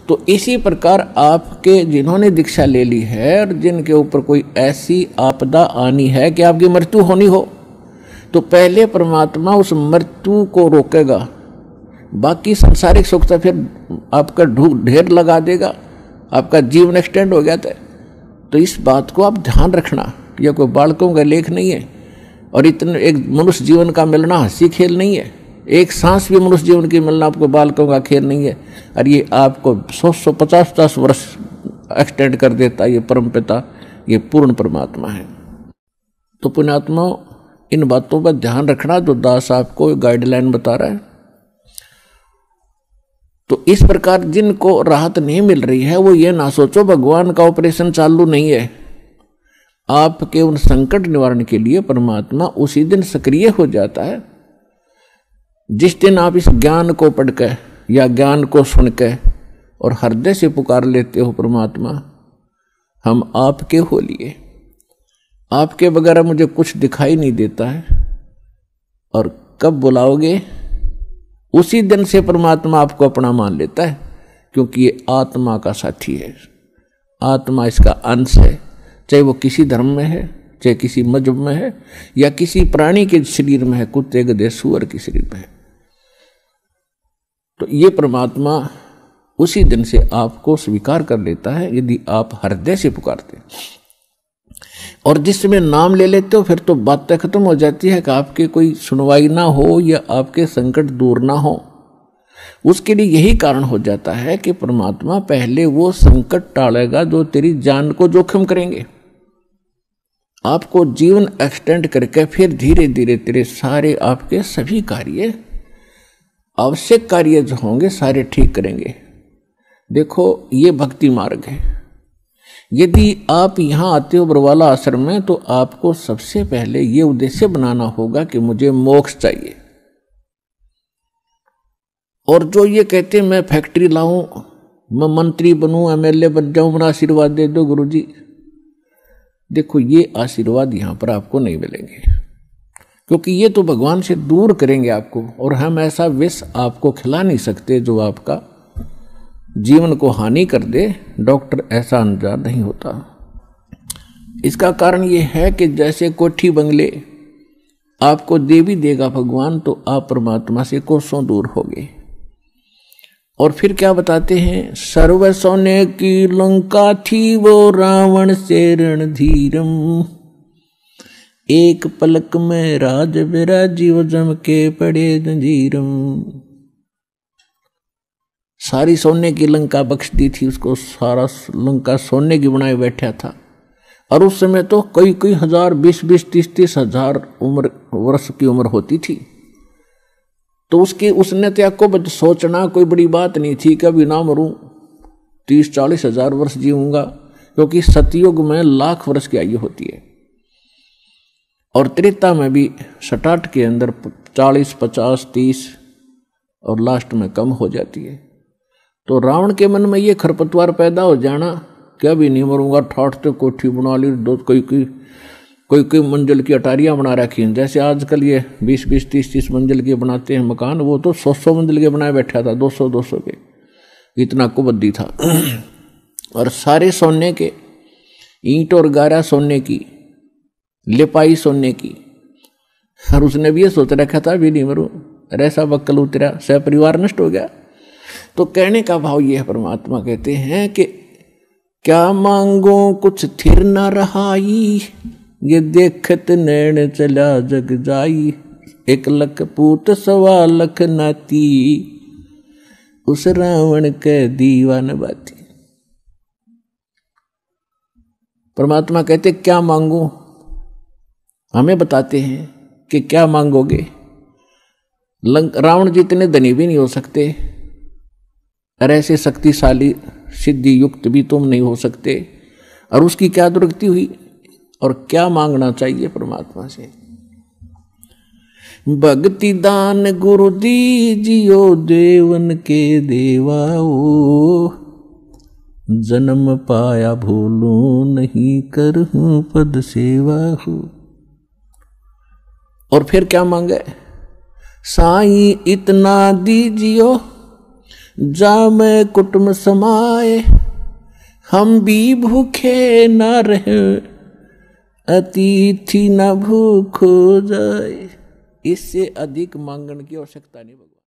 तो इसी प्रकार आपके जिन्होंने दीक्षा ले ली है और जिनके ऊपर कोई ऐसी आपदा आनी है कि आपकी मृत्यु होनी हो, तो पहले परमात्मा उस मृत्यु को रोकेगा, बाकी सांसारिक सुख तो फिर आपका ढेर लगा देगा, आपका जीवन एक्सटेंड हो गया था। तो इस बात को आप ध्यान रखना, यह कोई बालकों का लेख नहीं है और इतने एक मनुष्य जीवन का मिलना हंसी खेल नहीं है। एक सांस भी मनुष्य जीवन की मिलना आपको बालकों का खेल नहीं है, और ये आपको 150 वर्ष एक्सटेंड कर देता है। ये परमपिता, ये पूर्ण परमात्मा है। तो पुण्यात्मा, इन बातों पर ध्यान रखना जो दास आपको गाइडलाइन बता रहा है। तो इस प्रकार जिनको राहत नहीं मिल रही है वो ये ना सोचो भगवान का ऑपरेशन चालू नहीं है। आपके उन संकट निवारण के लिए परमात्मा उसी दिन सक्रिय हो जाता है जिस दिन आप इस ज्ञान को पढ़कर या ज्ञान को सुनकर और हृदय से पुकार लेते हो, परमात्मा हम आपके हो लिए, आपके बगैर मुझे कुछ दिखाई नहीं देता है। और कब बुलाओगे उसी दिन से परमात्मा आपको अपना मान लेता है, क्योंकि ये आत्मा का साथी है, आत्मा इसका अंश है। चाहे वो किसी धर्म में है, चाहे किसी मजहब में है, या किसी प्राणी के शरीर में है, कुत्ते गधे सूअर के शरीर में है। तो ये परमात्मा उसी दिन से आपको स्वीकार कर लेता है यदि आप हृदय से पुकारते हैं। और जिस समय नाम ले लेते हो फिर तो बातें खत्म हो जाती है कि आपके कोई सुनवाई ना हो या आपके संकट दूर ना हो। उसके लिए यही कारण हो जाता है कि परमात्मा पहले वो संकट टालेगा जो तेरी जान को जोखिम करेंगे। आपको जीवन एक्सटेंड करके फिर धीरे धीरे तेरे सारे आपके सभी कार्य, आवश्यक कार्य जो होंगे सारे ठीक करेंगे। देखो ये भक्ति मार्ग है। यदि आप यहाँ आते हो बरवाला आश्रम में तो आपको सबसे पहले ये उद्देश्य बनाना होगा कि मुझे मोक्ष चाहिए। और जो ये कहते मैं फैक्ट्री लाऊं, मैं मंत्री बनूं, एमएलए बन जाऊं, मेरा आशीर्वाद दे दो गुरुजी, देखो ये आशीर्वाद यहाँ पर आपको नहीं मिलेंगे, क्योंकि ये तो भगवान से दूर करेंगे आपको। और हम ऐसा विष आपको खिला नहीं सकते जो आपका जीवन को हानि कर दे। डॉक्टर ऐसा अनजान नहीं होता। इसका कारण ये है कि जैसे कोठी बंगले आपको दे भी देगा भगवान, तो आप परमात्मा से कोसों दूर होगे। और फिर क्या बताते हैं, सर्व सोने की लंका थी वो रावण से रणधीरम, एक पलक में राज विराजी वो जम के पड़े जंजीरम। सारी सोने की लंका बख्श दी थी उसको, सारा लंका सोने की बनाए बैठा था। और उस समय तो कई हजार, 20 30 हजार वर्ष की उम्र होती थी। तो उसने त्याग को सोचना कोई बड़ी बात नहीं थी, कभी ना मरूं, 30-40 हजार वर्ष जीऊंगा, क्योंकि सतयुग में 1,00,000 वर्ष की आयु होती है। और त्रेता में भी स्टार्ट के अंदर 40, 50, 30 और लास्ट में कम हो जाती है। तो रावण के मन में ये खरपतवार पैदा हो जाना, क्या भी नहीं मरूंगा, ठाठ तो कोठी बना ली, दो कोई मंजिल की अटारियां बना रखी हैं। जैसे आजकल ये 20-20, 30-30 मंजिल के बनाते हैं मकान, वो तो 100 मंजिल के बनाए बैठा था, 200 के, इतना कुबद्दी था। और सारे सोने के, ईंट और गारा सोने की, लिपाई सोने की। और उसने भी ये सोच रखा था भी नहीं मरूं, ऐसा बक्कल उतरा, सह परिवार नष्ट हो गया। तो कहने का भाव ये है, परमात्मा कहते हैं कि क्या मांगो कुछ थिर न रहाई, ये देखत नैन चला जग जाई, 1 लख पूत 1.25 लाख नाती, उस रावण के दीवान बाती। परमात्मा कहते क्या मांगो, हमें बताते हैं कि क्या मांगोगे। रावण जितने धनी भी नहीं हो सकते, और ऐसे शक्तिशाली सिद्धि युक्त भी तुम नहीं हो सकते। और उसकी क्या दुर्गति हुई, और क्या मांगना चाहिए परमात्मा से। भक्ति दान गुरु दीजियो देवन के देवाओ, जन्म पाया भूलू नहीं करहूं पद सेवा हो। और फिर क्या मांगे, साईं इतना दीजियो जामे कुटुम समाए, हम भी भूखे न रहे, अतिथि न भूखो जाए। इससे अधिक मांगने की आवश्यकता नहीं।